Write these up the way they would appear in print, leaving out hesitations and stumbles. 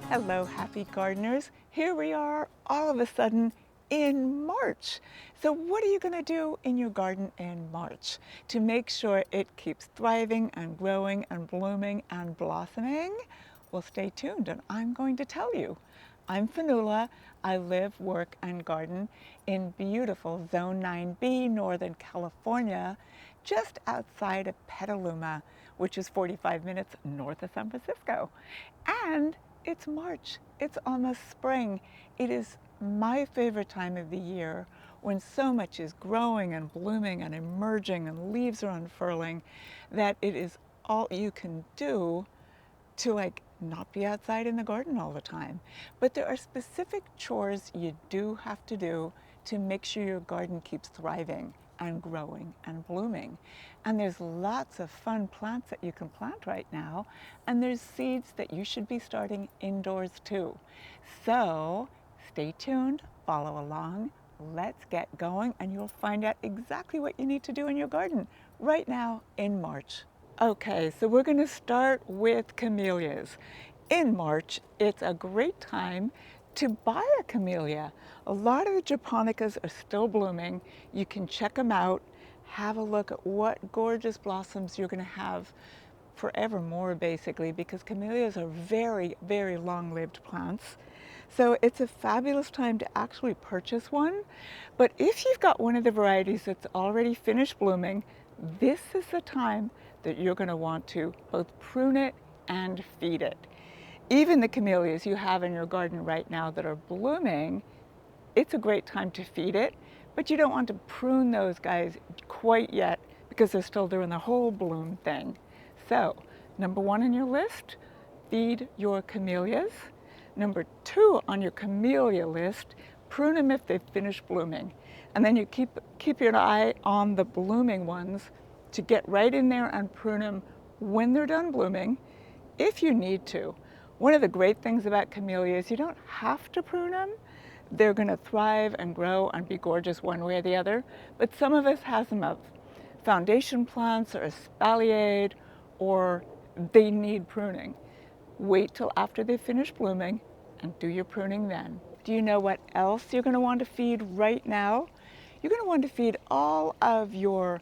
Hello, happy gardeners. Here we are all of a sudden in March. So what are you going to do in your garden in March to make sure it keeps thriving and growing and blooming and blossoming? Well, stay tuned and I'm going to tell you. I'm Fionuala. I live, work, and garden in beautiful Zone 9B, Northern California, just outside of Petaluma, which is 45 minutes north of San Francisco. And it's March. It's almost spring. It is my favorite time of the year when so much is growing and blooming and emerging and leaves are unfurling that it is all you can do to not be outside in the garden all the time. But there are specific chores you do have to do to make sure your garden keeps thriving and growing and blooming. And there's lots of fun plants that you can plant right now, and there's seeds that you should be starting indoors too. So stay tuned, follow along, let's get going, and you'll find out exactly what you need to do in your garden right now in March. Okay, so we're going to start with camellias. In March, it's a great time to buy a camellia. A lot of the japonicas are still blooming. You can check them out, have a look at what gorgeous blossoms you're going to have forevermore, basically, because camellias are very, very long-lived plants. So it's a fabulous time to actually purchase one. But if you've got one of the varieties that's already finished blooming, this is the time that you're going to want to both prune it and feed it. Even the camellias you have in your garden right now that are blooming, it's a great time to feed it, but you don't want to prune those guys quite yet because they're still doing the whole bloom thing. So, number one on your list, feed your camellias. Number two on your camellia list, prune them if they've finished blooming. And then you keep your eye on the blooming ones to get right in there and prune them when they're done blooming, if you need to. One of the great things about camellias, you don't have to prune them. They're going to thrive and grow and be gorgeous one way or the other. But some of us has them of foundation plants or espaliered, or they need pruning. Wait till after they finish blooming and do your pruning then. Do you know what else you're going to want to feed right now? You're going to want to feed all of your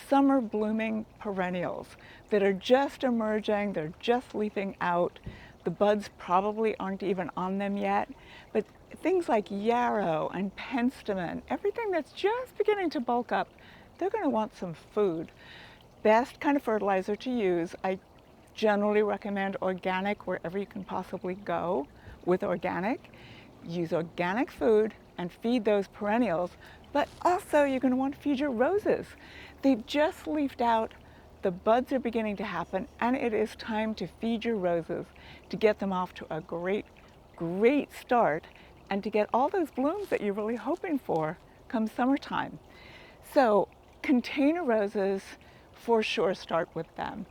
summer blooming perennials that are just emerging, they're just leafing out. The buds probably aren't even on them yet, but things like yarrow and penstemon, everything that's just beginning to bulk up, they're going to want some food. Best kind of fertilizer to use, I generally recommend organic wherever you can possibly go with organic. Use organic food and feed those perennials, but also you're going to want to feed your roses. They've just leafed out, the buds are beginning to happen, and it is time to feed your roses to get them off to a great, great start and to get all those blooms that you're really hoping for come summertime. So container roses, for sure start with them.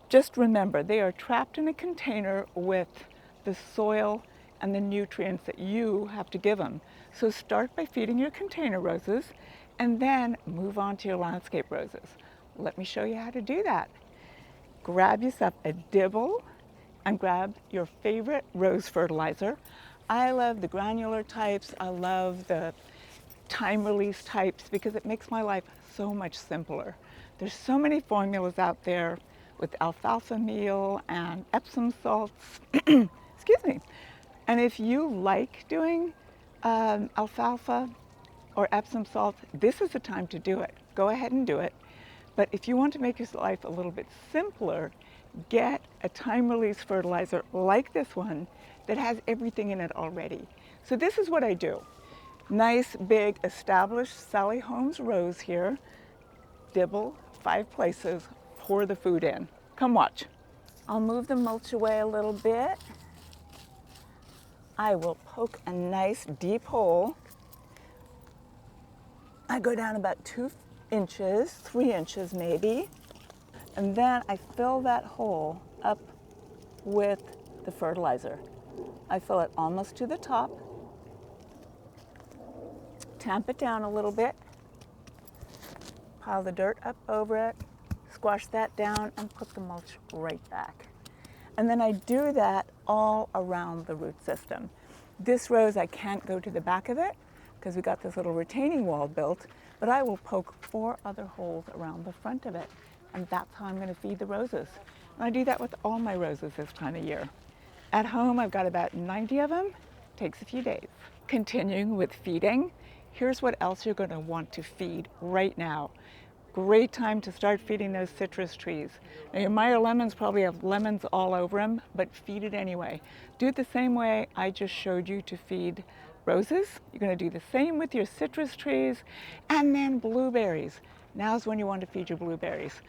Just remember, they are trapped in a container with the soil and the nutrients that you have to give them. So start by feeding your container roses and then move on to your landscape roses. Let me show you how to do that. Grab yourself a dibble and grab your favorite rose fertilizer. I love the granular types. I love the time release types because it makes my life so much simpler. There's so many formulas out there with alfalfa meal and Epsom salts. Excuse me. And if you like doing alfalfa or Epsom salts, this is the time to do it. Go ahead and do it. But if you want to make your life a little bit simpler, get a time release fertilizer like this one that has everything in it already. So this is what I do. Nice, big, established Sally Holmes rose here. Dibble 5 places, pour the food in. Come watch. I'll move the mulch away a little bit. I will poke a nice deep hole. I go down about 2 inches, 3 inches maybe, and then I fill that hole up with the fertilizer. I fill it almost to the top, tamp it down a little bit, pile the dirt up over it, squash that down, and put the mulch right back. And then I do that all around the root system. This rose, I can't go to the back of it because we got this little retaining wall built, but I will poke 4 other holes around the front of it. And that's how I'm going to feed the roses. And I do that with all my roses this time of year. At home, I've got about 90 of them. Takes a few days. Continuing with feeding, here's what else you're going to want to feed right now. Great time to start feeding those citrus trees. Now your Meyer lemons probably have lemons all over them, but feed it anyway. Do it the same way I just showed you to feed roses. You're going to do the same with your citrus trees, and then blueberries. Now's when you want to feed your blueberries.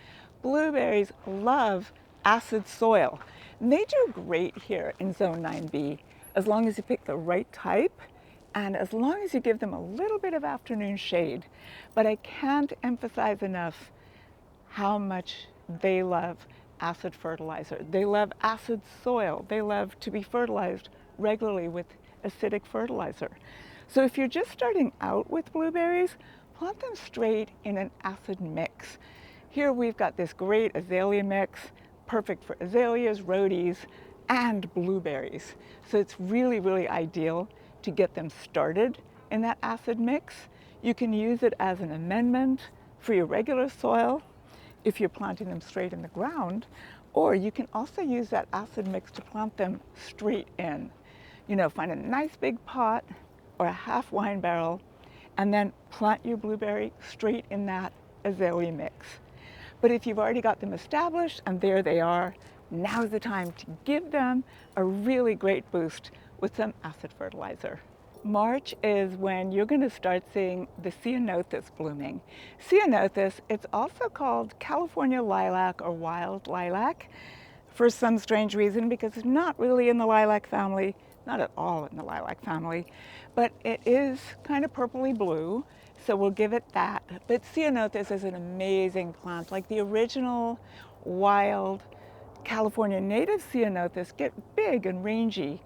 Blueberries love acid soil. And they do great here in Zone 9B as long as you pick the right type and as long as you give them a little bit of afternoon shade. But I can't emphasize enough how much they love acid fertilizer. They love acid soil. They love to be fertilized regularly with acidic fertilizer. So if you're just starting out with blueberries, plant them straight in an acid mix. Here we've got this great azalea mix, perfect for azaleas, rhodies, and blueberries. So it's really, really ideal to get them started in that acid mix. You can use it as an amendment for your regular soil if you're planting them straight in the ground, or you can also use that acid mix to plant them straight in. You know, find a nice big pot or a half wine barrel and then plant your blueberry straight in that azalea mix. But if you've already got them established and there they are, now's the time to give them a really great boost with some acid fertilizer. March is when you're going to start seeing the Ceanothus blooming. Ceanothus, it's also called California lilac or wild lilac for some strange reason, because it's not really in the lilac family, not at all in the lilac family, but it is kind of purpley blue, so we'll give it that. But Ceanothus is an amazing plant. Like the original wild California native Ceanothus get big and rangy.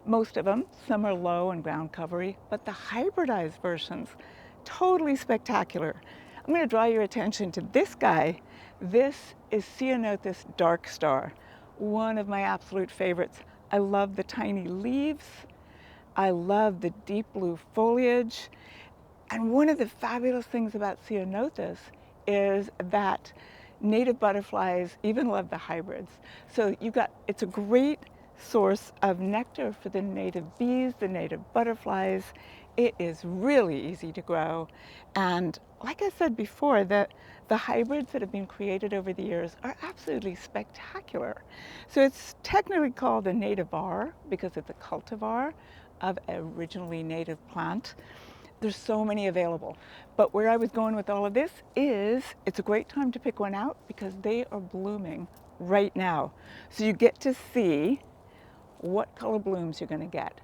Most of them, some are low and ground covery, but the hybridized versions, totally spectacular. I'm going to draw your attention to this guy. This is Ceanothus Dark Star, one of my absolute favorites. I love the tiny leaves. I love the deep blue foliage. And one of the fabulous things about Ceanothus is that native butterflies even love the hybrids. So it's a great source of nectar for the native bees, the native butterflies. It is really easy to grow. And like I said before, the hybrids that have been created over the years are absolutely spectacular. So it's technically called a nativar because it's a cultivar of an originally native plant. There's so many available. But where I was going with all of this is it's a great time to pick one out because they are blooming right now. So you get to see what color blooms you're going to get.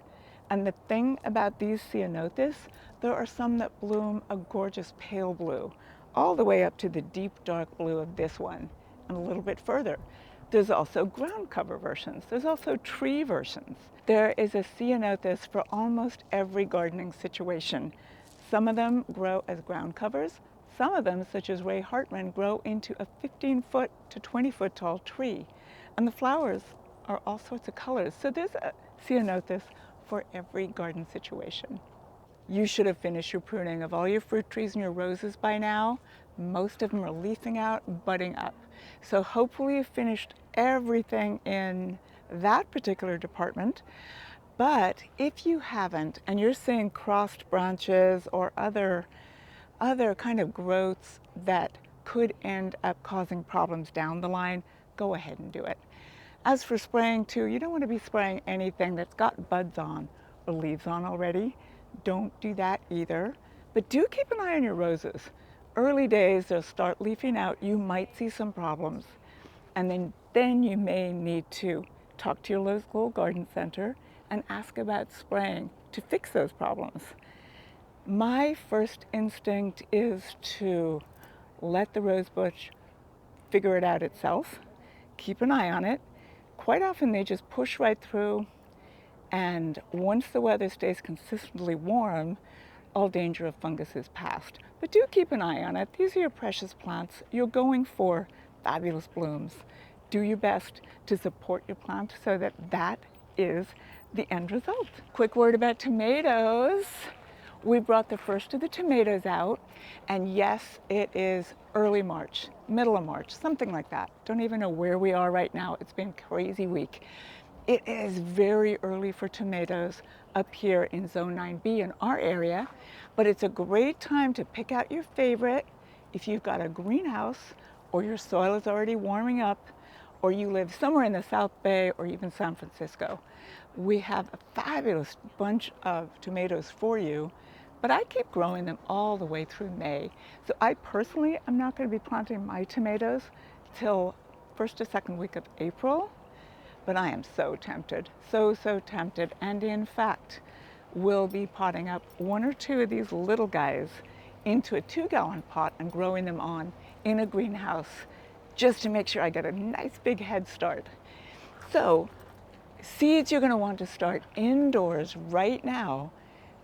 And the thing about these Ceanothus, there are some that bloom a gorgeous pale blue, all the way up to the deep dark blue of this one, and a little bit further. There's also ground cover versions. There's also tree versions. There is a Ceanothus for almost every gardening situation. Some of them grow as ground covers. Some of them, such as Ray Hartman, grow into a 15-foot to 20-foot tall tree. And the flowers are all sorts of colors. So there's a Ceanothus for every garden situation. You should have finished your pruning of all your fruit trees and your roses by now. Most of them are leafing out, budding up. So hopefully you've finished everything in that particular department. But if you haven't, and you're seeing crossed branches or other kind of growths that could end up causing problems down the line, go ahead and do it. As for spraying too, you don't want to be spraying anything that's got buds on or leaves on already. Don't do that either. But do keep an eye on your roses. Early days, they'll start leafing out. You might see some problems. And then you may need to talk to your local garden center and ask about spraying to fix those problems. My first instinct is to let the rose bush figure it out itself. Keep an eye on it. Quite often they just push right through, and once the weather stays consistently warm, all danger of fungus is past. But do keep an eye on it. These are your precious plants. You're going for fabulous blooms. do your best to support your plant so that that is the end result. Quick word about tomatoes. We brought the first of the tomatoes out, and yes, it is early March, middle of March, something like that. Don't even know where we are right now. It's been a crazy week. It is very early for tomatoes up here in Zone 9B in our area, but it's a great time to pick out your favorite if you've got a greenhouse or your soil is already warming up, or you live somewhere in the South Bay or even San Francisco. We have a fabulous bunch of tomatoes for you, but I keep growing them all the way through May. So I personally am not going to be planting my tomatoes till first or second week of April, but I am so tempted, so tempted. And in fact, we'll be potting up one or two of these little guys into a 2-gallon pot and growing them on in a greenhouse just to make sure I get a nice big head start. So seeds you're going to want to start indoors right now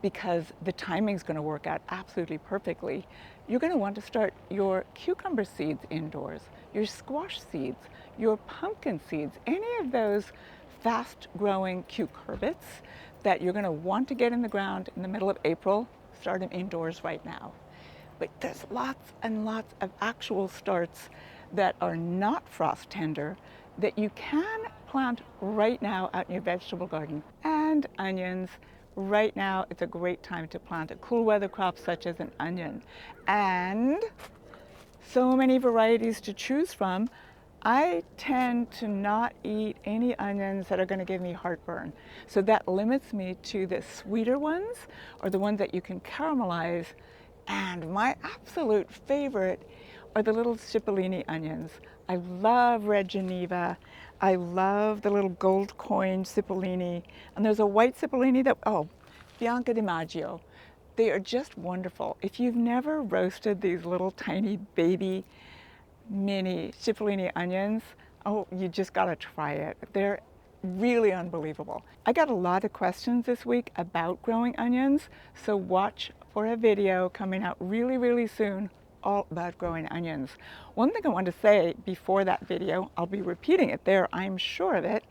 because the timing's going to work out absolutely perfectly. You're going to want to start your cucumber seeds indoors, your squash seeds, your pumpkin seeds, any of those fast-growing cucurbits that you're going to want to get in the ground in the middle of April. Start them indoors right now. But there's lots and lots of actual starts that are not frost tender that you can plant right now out in your vegetable garden. And onions. Right now it's a great time to plant a cool weather crop such as an onion. And so many varieties to choose from. I tend to not eat any onions that are going to give me heartburn. So that limits me to the sweeter ones or the ones that you can caramelize. And my absolute favorite are the little cipollini onions. I love red Geneva. I love the little gold coin cipollini. And there's a white cipollini that, oh, Bianca di Maggio. They are just wonderful. If you've never roasted these little tiny baby mini cipollini onions, oh, you just gotta try it. They're really unbelievable. I got a lot of questions this week about growing onions, so watch for a video coming out really soon all about growing onions. One thing I want to say before that video, I'll be repeating it there, I'm sure of it,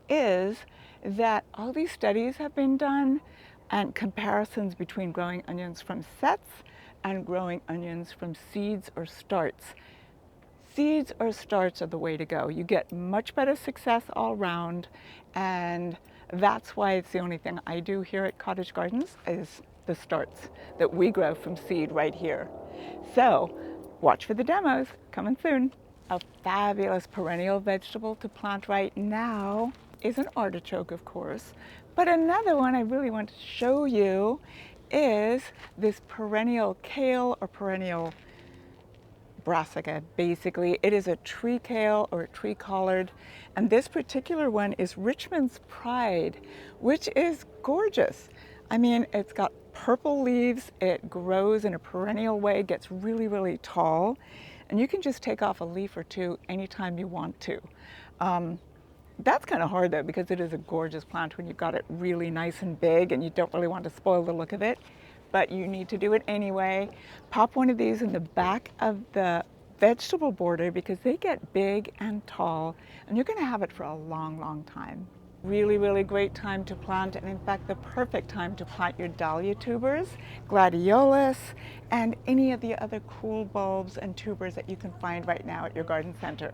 is that all these studies have been done and comparisons between growing onions from sets and growing onions from seeds or starts. Seeds or starts are the way to go. You get much better success all around, and that's why it's the only thing I do here at Cottage Gardens is the starts that we grow from seed right here. So watch for the demos coming soon. A fabulous perennial vegetable to plant right now is an artichoke, of course, but another one I really want to show you is this perennial kale or perennial brassica. Basically, it is a tree kale or a tree collard, and this particular one is Richmond's Pride, which is gorgeous. I mean, it's got purple leaves, it grows in a perennial way, gets really tall, and you can just take off a leaf or two anytime you want to. That's kind of hard though, because it is a gorgeous plant when you've got it really nice and big and you don't really want to spoil the look of it, but you need to do it anyway. Pop one of these in the back of the vegetable border because they get big and tall, and you're going to have it for a long time. Really great time to plant, and in fact the perfect time to plant your dahlia tubers, gladiolus, and any of the other cool bulbs and tubers that you can find right now at your garden center.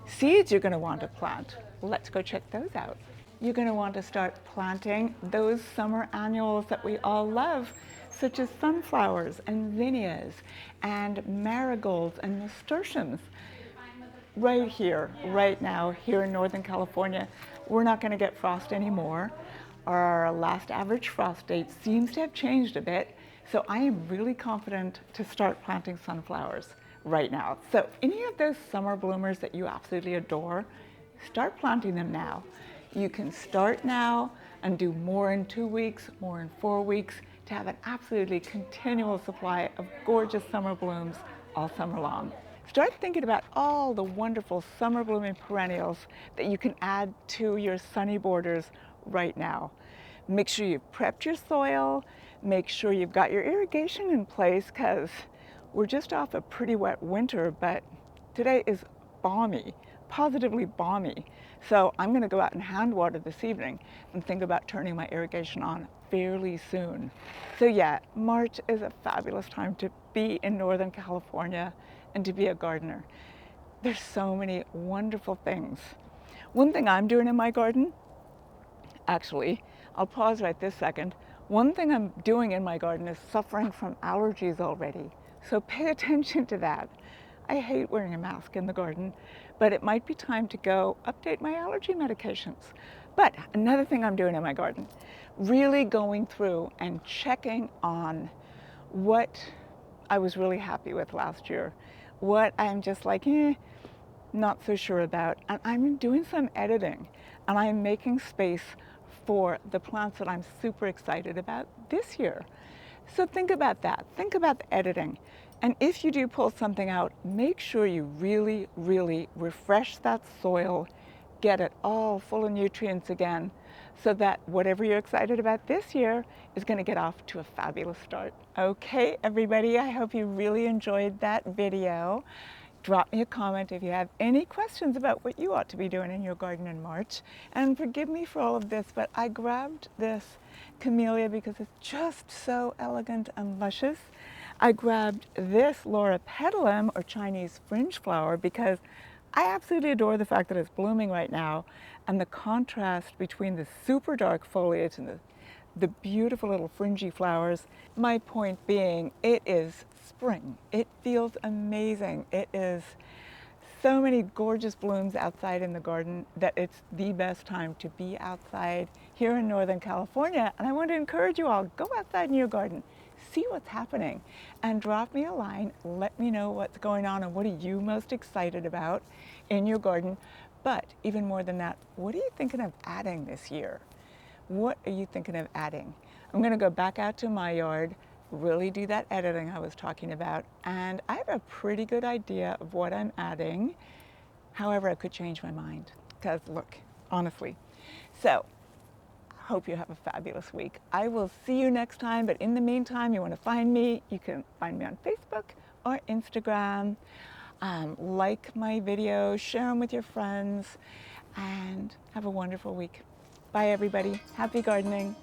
Seeds you're going to want to plant. Let's go check those out. You're going to want to start planting those summer annuals that we all love, such as sunflowers and zinnias and marigolds and nasturtiums. Right here, right now, here in Northern California, we're not going to get frost anymore. Our last average frost date seems to have changed a bit, so I am really confident to start planting sunflowers right now. So any of those summer bloomers that you absolutely adore, start planting them now. You can start now and do more in 2 weeks, more in 4 weeks, to have an absolutely continual supply of gorgeous summer blooms all summer long. Start thinking about all the wonderful summer blooming perennials that you can add to your sunny borders right now. Make sure you've prepped your soil, make sure you've got your irrigation in place, because we're just off a pretty wet winter, but today is balmy. positively balmy. So I'm going to go out and hand water this evening and think about turning my irrigation on fairly soon. So yeah, March is a fabulous time to be in Northern California and to be a gardener. There's so many wonderful things. One thing I'm doing in my garden, actually, I'll pause right this second. One thing I'm doing in my garden is suffering from allergies already. So pay attention to that. I hate wearing a mask in the garden, but it might be time to go update my allergy medications. But another thing I'm doing in my garden, really going through and checking on what I was really happy with last year, what I'm just like, not so sure about. And I'm doing some editing, and I'm making space for the plants that I'm super excited about this year. So think about that. Think about the editing. And if you do pull something out, make sure you really, really refresh that soil, get it all full of nutrients again, so that whatever you're excited about this year is going to get off to a fabulous start. Okay, everybody, I hope you really enjoyed that video. Drop me a comment if you have any questions about what you ought to be doing in your garden in March. And forgive me for all of this, but I grabbed this Camellia because it's just so elegant and luscious. I grabbed this Petalum, or Chinese fringe flower, because I absolutely adore the fact that it's blooming right now, and the contrast between the super dark foliage and the beautiful little fringy flowers. My point being, it is spring. It feels amazing. It is so many gorgeous blooms outside in the garden that it's the best time to be outside here in Northern California. And I want to encourage you all, go outside in your garden, see what's happening, and drop me a line. Let me know what's going on and what are you most excited about in your garden. But even more than that, what are you thinking of adding this year? What are you thinking of adding? I'm going to go back out to my yard, really do that editing I was talking about, and I have a pretty good idea of what I'm adding. However, I could change my mind, because look, honestly. So, hope you have a fabulous week. I will see you next time, but in the meantime, you want to find me, you can find me on Facebook or Instagram. Like my videos, share them with your friends, and have a wonderful week. Bye, everybody. Happy gardening.